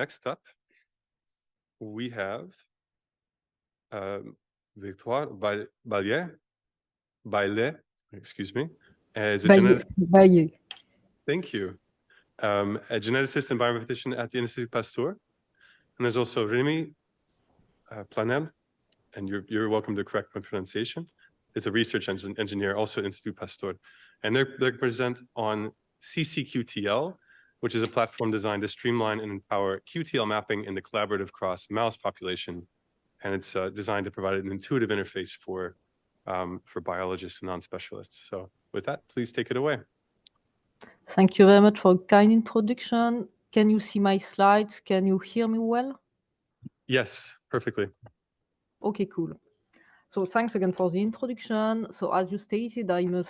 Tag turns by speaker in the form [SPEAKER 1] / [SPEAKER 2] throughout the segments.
[SPEAKER 1] Next up, we have Victoire Baillet, excuse me, as a
[SPEAKER 2] Baillet. Baillet.
[SPEAKER 1] Thank you. A geneticist and bioinformatician at the Institut Pasteur. And there's also Rémi Planel, and you're welcome to correct my pronunciation. Is a research engineer, also at Institut Pasteur. And they're present on CCQTL, which is a platform designed to streamline and empower QTL mapping in the collaborative cross mouse population. And it's designed to provide an intuitive interface for biologists and non-specialists. So with that, please take it away.
[SPEAKER 2] Thank you very much for a kind introduction. Can you see my slides? Can you hear me well?
[SPEAKER 1] Yes, perfectly.
[SPEAKER 2] Okay, cool. So thanks again for the introduction. So as you stated, I'm a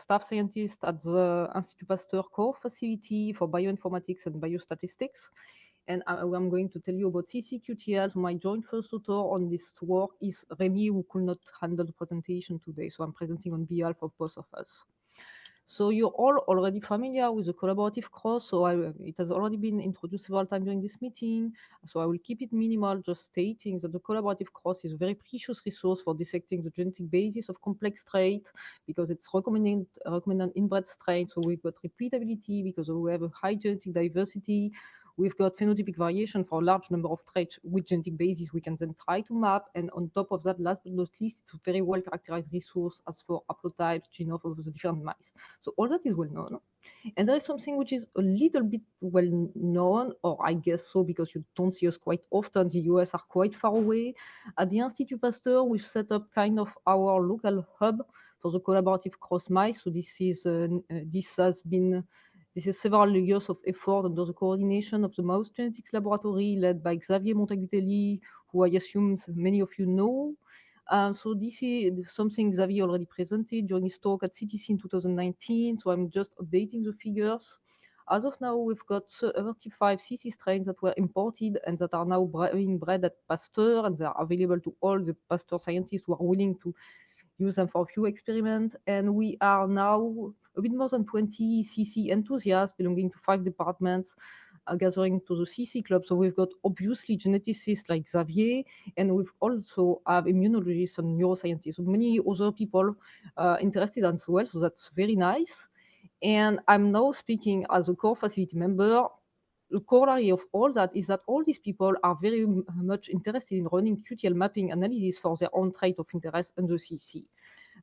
[SPEAKER 2] staff scientist at the Institut Pasteur core facility for bioinformatics and biostatistics. And I'm going to tell you about CCQTL. So my joint first author on this work is Rémi, who could not handle the presentation today. So I'm presenting on behalf of both of us. So you're all already familiar with the collaborative cross. So it has already been introduced several times during this meeting. So I will keep it minimal, just stating that the collaborative cross is a very precious resource for dissecting the genetic basis of complex traits because it's recommended inbred strains. So we've got repeatability because we have a high genetic diversity. We've got phenotypic variation for a large number of traits with genetic basis we can then try to map. And on top of that, last but not least, it's a very well characterized resource as for haplotypes, genomes of the different mice. So all that is well known. And there is something which is a little bit well known, or I guess so, because you don't see us quite often. The US are quite far away. At the Institut Pasteur, we've set up kind of our local hub for the collaborative cross mice. So this is several years of effort under the coordination of the Mouse Genetics Laboratory led by Xavier Montagutelli, who I assume many of you know. So this is something Xavier already presented during his talk at CTC in 2019. So I'm just updating the figures. As of now, we've got 35 CC strains that were imported and that are now being bred at Pasteur, and they are available to all the Pasteur scientists who are willing to use them for a few experiments. And we are now a bit more than 20 CC enthusiasts belonging to 5 departments gathering to the CC club. So we've got obviously geneticists like Xavier, and we've also have immunologists and neuroscientists, so many other people interested as well. So that's very nice. And I'm now speaking as a core facility member. The corollary of all that is that all these people are very much interested in running QTL mapping analysis for their own trait of interest and the CC.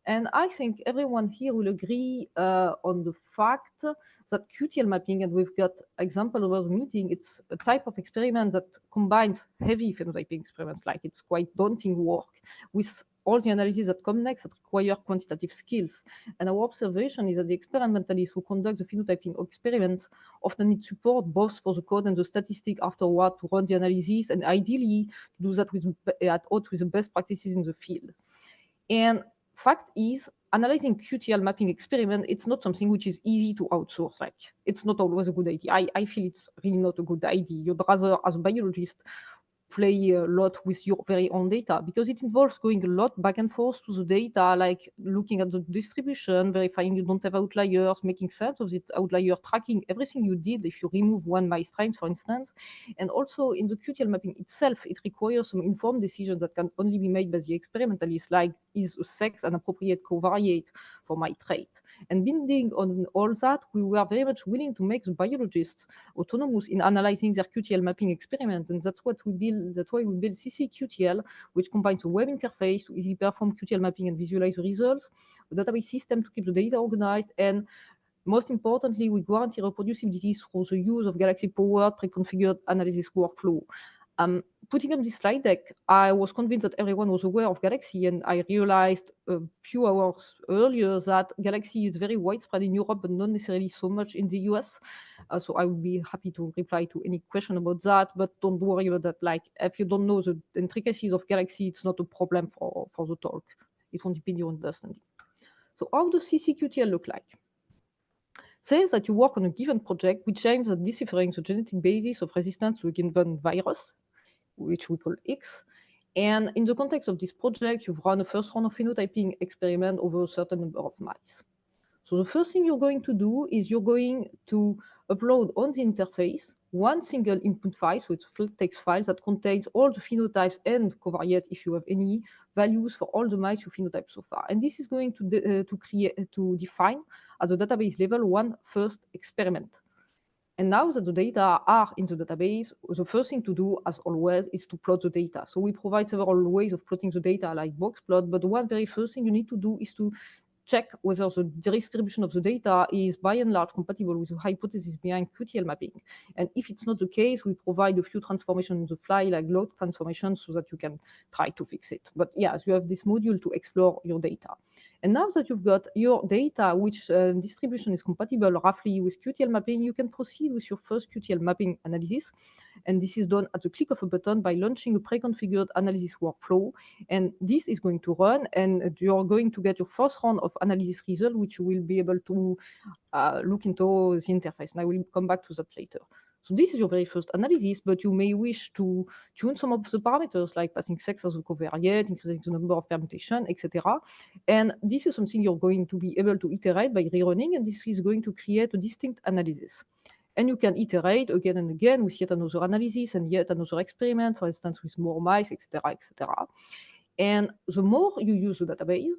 [SPEAKER 2] And I think everyone here will agree on the fact that QTL mapping, and we've got example over the meeting, it's a type of experiment that combines heavy phenotyping experiments, like it's quite daunting work, with all the analysis that come next that require quantitative skills. And our observation is that the experimentalists who conduct the phenotyping experiment often need support both for the code and the statistic afterward to run the analysis, and ideally to do that with the best practices in the field. And fact is, analyzing QTL mapping experiment, it's not something which is easy to outsource. Like, it's not always a good idea. I feel it's really not a good idea. You'd rather, as a biologist, play a lot with your very own data because it involves going a lot back and forth to the data, like looking at the distribution, verifying you don't have outliers, making sense of this outlier, tracking everything you did if you remove one mice strain, for instance. And also in the QTL mapping itself, it requires some informed decisions that can only be made by the experimentalist, like is a sex an appropriate covariate for my trait? And building on all that, we were very much willing to make the biologists autonomous in analyzing their QTL mapping experiment, and that's what we built. That's why we built CCQTL, which combines a web interface to easily perform QTL mapping and visualize the results, a database system to keep the data organized, and most importantly, we guarantee reproducibility through the use of Galaxy-powered pre-configured analysis workflow. Putting up this slide deck, I was convinced that everyone was aware of Galaxy, and I realized a few hours earlier that Galaxy is very widespread in Europe, but not necessarily so much in the US. So I would be happy to reply to any question about that, but don't worry about that. Like, if you don't know the intricacies of Galaxy, it's not a problem for the talk. It won't depend on your understanding. So how does CCQTL look like? Say that you work on a given project which aims at deciphering the genetic basis of resistance to a given virus, which we call X. And in the context of this project, you've run a first round of phenotyping experiment over a certain number of mice. So the first thing you're going to do is you're going to upload on the interface one single input file, so it's a full text file that contains all the phenotypes and covariate, if you have any values for all the mice you phenotyped so far. And this is going to define at the database level one first experiment. And now that the data are in the database, the first thing to do, as always, is to plot the data. So we provide several ways of plotting the data, like box plot, but the one very first thing you need to do is to check whether the distribution of the data is by and large compatible with the hypothesis behind QTL mapping. And if it's not the case, we provide a few transformations on the fly, like log transformations, so that you can try to fix it. But yes, you have this module to explore your data. And now that you've got your data, which distribution is compatible roughly with QTL mapping, you can proceed with your first QTL mapping analysis. And this is done at the click of a button by launching a pre-configured analysis workflow. And this is going to run, and you're going to get your first round of analysis result, which you will be able to look into the interface. And I will come back to that later. So this is your very first analysis, but you may wish to tune some of the parameters, like passing sex as a covariate, increasing the number of permutation, etc. And this is something you're going to be able to iterate by rerunning, and this is going to create a distinct analysis. And you can iterate again and again with yet another analysis and yet another experiment, for instance, with more mice, etc., etc. And the more you use the database,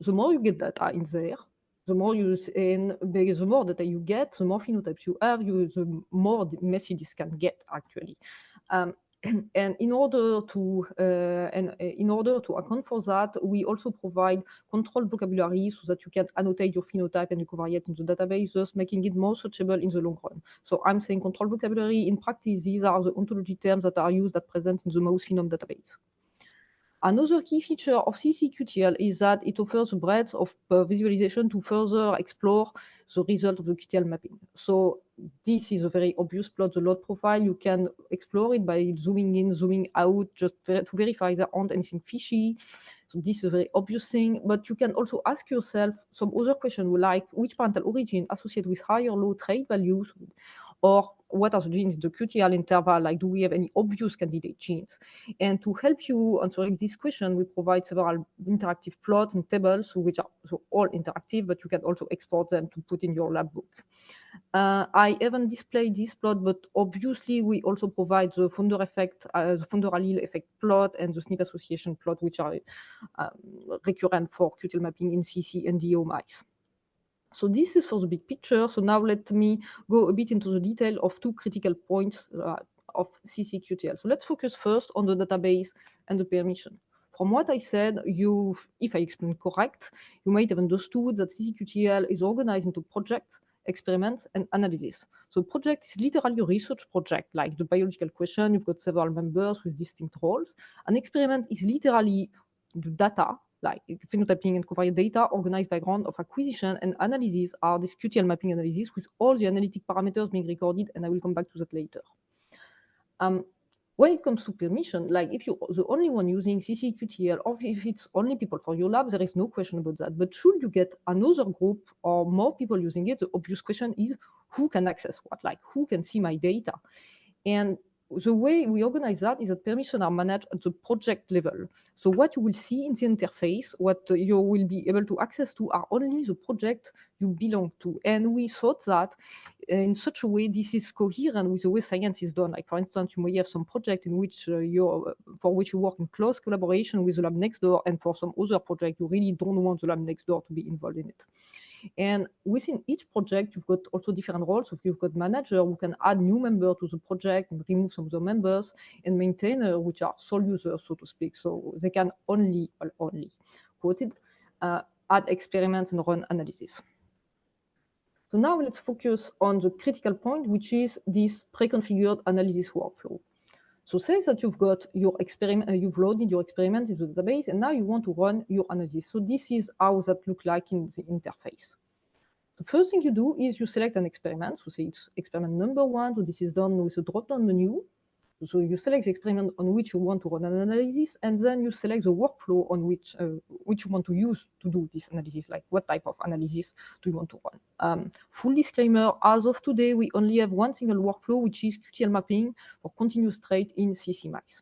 [SPEAKER 2] the more you get data in there, the more the more data you get, the more phenotypes you have, the more messy this can get actually. And in order to account for that, we also provide controlled vocabulary so that you can annotate your phenotype and your covariate in the database, thus making it more searchable in the long run. So I'm saying controlled vocabulary. In practice, these are the ontology terms that are used at present in the mouse phenome database. Another key feature of CCQTL is that it offers a breadth of visualization to further explore the result of the QTL mapping. So this is a very obvious plot, the load profile. You can explore it by zooming in, zooming out, just to verify there aren't anything fishy. So this is a very obvious thing, but you can also ask yourself some other questions, like which parental origin associated with high or low trait values, or what are the genes in the QTL interval, like do we have any obvious candidate genes? And to help you answering this question, we provide several interactive plots and tables, which are all interactive, but you can also export them to put in your lab book. I haven't displayed this plot, but obviously we also provide the founder effect, the founder allele effect plot and the SNP association plot, which are recurrent for QTL mapping in CC and DO mice. So this is for the big picture. So now let me go a bit into the detail of two critical points of CCQTL. So let's focus first on the database and the permission. From what I said, if I explain correct, you might have understood that CCQTL is organized into projects, experiments, and analysis. So project is literally a research project, like the biological question. You've got several members with distinct roles. An experiment is literally the data, like phenotyping and covariate data organized by ground of acquisition, and analysis are this QTL mapping analysis with all the analytic parameters being recorded, and I will come back to that later. When it comes to permission, like if you're the only one using CCQTL, or if it's only people for your lab, there is no question about that. But should you get another group or more people using it, the obvious question is who can access what, like who can see my data? And the way we organize that is that permissions are managed at the project level. So what you will see in the interface, what you will be able to access to are only the project you belong to. And we thought that in such a way, this is coherent with the way science is done. Like for instance, you may have some project in which for which you work in close collaboration with the lab next door, and for some other project, you really don't want the lab next door to be involved in it. And within each project, you've got also different roles. So you've got manager who can add new members to the project and remove some of the members, and maintainer, which are sole users, so to speak. So they can only quoted, add experiments and run analysis. So now let's focus on the critical point, which is this pre-configured analysis workflow. So say that you've got your experiment, you've loaded your experiment into the database, and now you want to run your analysis. So this is how that looks like in the interface. The first thing you do is you select an experiment. So say it's experiment number 1. So this is done with a drop-down menu. So you select the experiment on which you want to run an analysis, and then you select the workflow on which you want to use to do this analysis, like what type of analysis do you want to run. Full disclaimer, as of today, we only have one single workflow, which is QTL mapping for continuous trait in CC mice.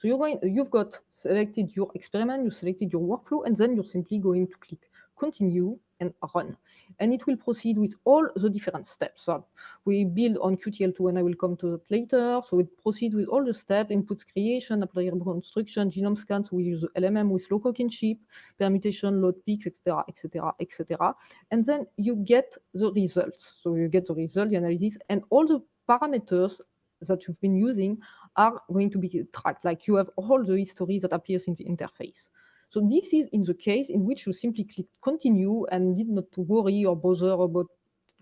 [SPEAKER 2] So you've got selected your experiment, you selected your workflow, and then you're simply going to click continue and run. And it will proceed with all the different steps. So we build on QTL2, and I will come to that later. So it proceeds with all the steps: inputs creation, applicable construction, genome scans. We use LMM with local kinship, permutation, load peaks, etc., etc., etc. And then you get the results. So you get the result, the analysis, and all the parameters that you've been using are going to be tracked. Like you have all the history that appears in the interface. So this is in the case in which you simply click continue and did not to worry or bother about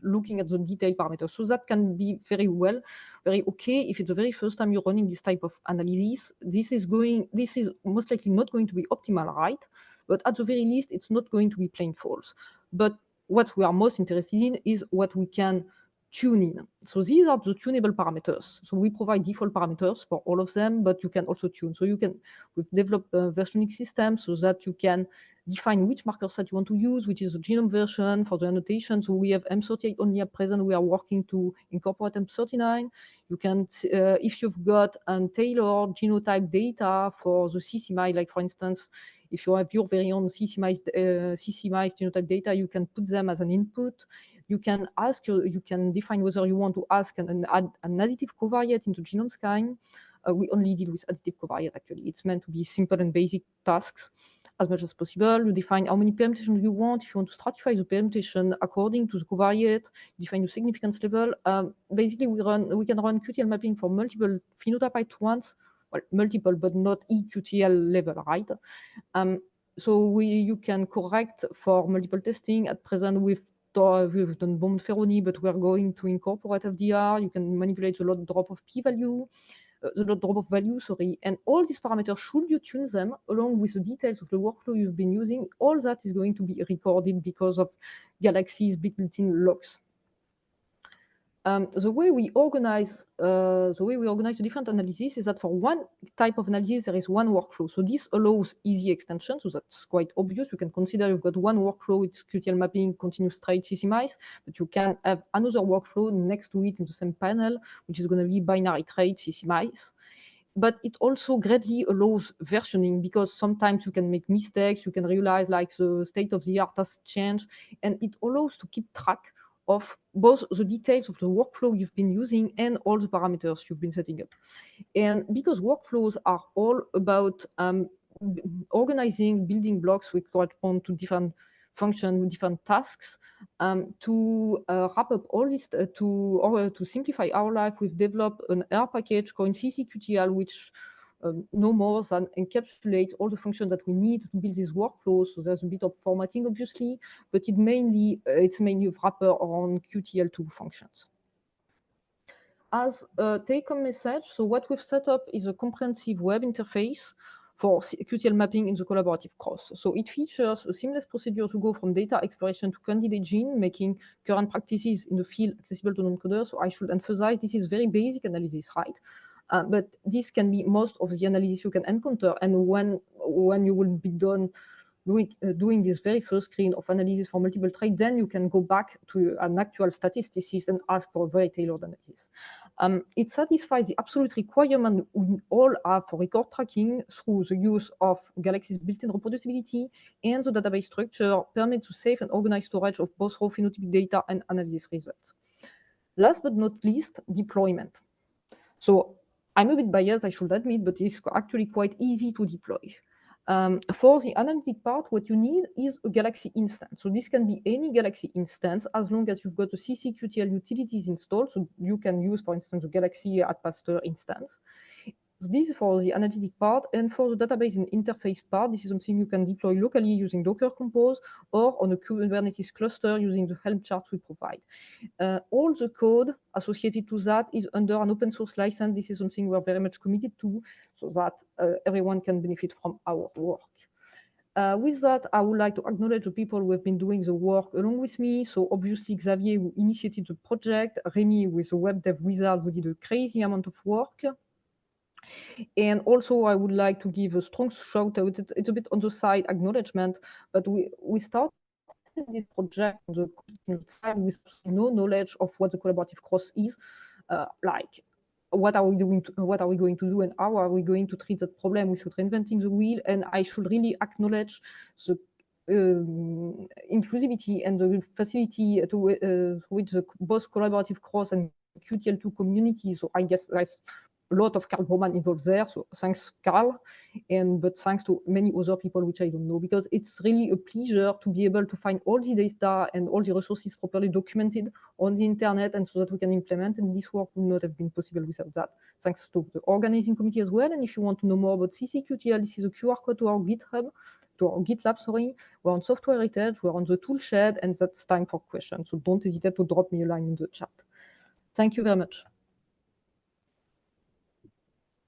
[SPEAKER 2] looking at the detailed parameters. So that can be very okay if it's the very first time you're running this type of analysis. This is most likely not going to be optimal, right? But at the very least, it's not going to be plain false. But what we are most interested in is what we can tune in. So these are the tunable parameters. So we provide default parameters for all of them, but you can also tune. So we've developed a versioning system so that you can define which marker set you want to use, which is the genome version for the annotation. So we have M38 only at present. We are working to incorporate M39. You can, if you've got tailored genotype data for the CC-mice, like for instance, if you have your very own CC-mice genotype data, you can put them as an input. You can define whether you want to ask an additive covariate into genome scan. We only deal with additive covariate, actually. It's meant to be simple and basic tasks as much as possible. You define how many permutations you want. If you want to stratify the permutation according to the covariate, you define the significance level. Basically, we can run QTL mapping for multiple phenotype at once. Well, multiple, but not eQTL level, right? So you can correct for multiple testing. At present, we've done Bond-Ferroni, but we're going to incorporate FDR. You can manipulate the lot drop of p-value, and all these parameters, should you tune them along with the details of the workflow you've been using, all that is going to be recorded because of Galaxy's built-in logs. The way we organize the different analyses is that for one type of analysis there is one workflow. So this allows easy extension, so that's quite obvious. You can consider you've got one workflow, it's QTL mapping, continuous trade CC-mice, but you can have another workflow next to it in the same panel, which is going to be binary trade CC-mice. But it also greatly allows versioning, because sometimes you can make mistakes, you can realize like the state of the art has changed, and it allows to keep track of both the details of the workflow you've been using and all the parameters you've been setting up. And because workflows are all about organizing building blocks which correspond to different functions, different tasks, to wrap up all this, to simplify our life, we've developed an R package called CCQTL, which no more than encapsulates all the functions that we need to build these workflows. So there's a bit of formatting, obviously, but it's mainly a wrapper on QTL2 functions. As a take-home message, so what we've set up is a comprehensive web interface for QTL mapping in the collaborative cross. So it features a seamless procedure to go from data exploration to candidate gene, making current practices in the field accessible to non-coders. So I should emphasize this is very basic analysis, right? But this can be most of the analysis you can encounter. And when you will be done doing this very first screen of analysis for multiple traits, then you can go back to an actual statistician and ask for a very tailored analysis. It satisfies the absolute requirement we all have for record tracking through the use of Galaxy's built-in reproducibility, and the database structure permits the safe and organized storage of both raw phenotypic data and analysis results. Last but not least, deployment. So I'm a bit biased, I should admit, but it's actually quite easy to deploy. For the analytic part, what you need is a Galaxy instance. So this can be any Galaxy instance as long as you've got a CCQTL utilities installed. So you can use, for instance, the Galaxy AdPaster instance. This is for the analytic part, and for the database and interface part, this is something you can deploy locally using Docker Compose or on a Kubernetes cluster using the Helm charts we provide. All the code associated to that is under an open source license. This is something we're very much committed to, so that everyone can benefit from our work. With that, I would like to acknowledge the people who have been doing the work along with me. So obviously Xavier, who initiated the project, Rémi, who is a web dev wizard, who did a crazy amount of work. And also I would like to give a strong shout out, it's a bit on the side acknowledgement, but we started this project on the side with no knowledge of what the collaborative cross is, like what are we going to do and how are we going to treat that problem without reinventing the wheel. And I should really acknowledge the inclusivity and the facility to which the both collaborative cross and QTL2 communities. So I guess there's a lot of Carl Broman involved there. So thanks, Carl, but thanks to many other people which I don't know, because it's really a pleasure to be able to find all the data and all the resources properly documented on the internet, and so that we can implement. And this work would not have been possible without that. Thanks to the organizing committee as well. And if you want to know more about CCQTL, this is a QR code to our GitHub. To our GitLab, sorry. We're on Software Heritage, we're on the toolshed, and that's time for questions. So don't hesitate to drop me a line in the chat. Thank you very much.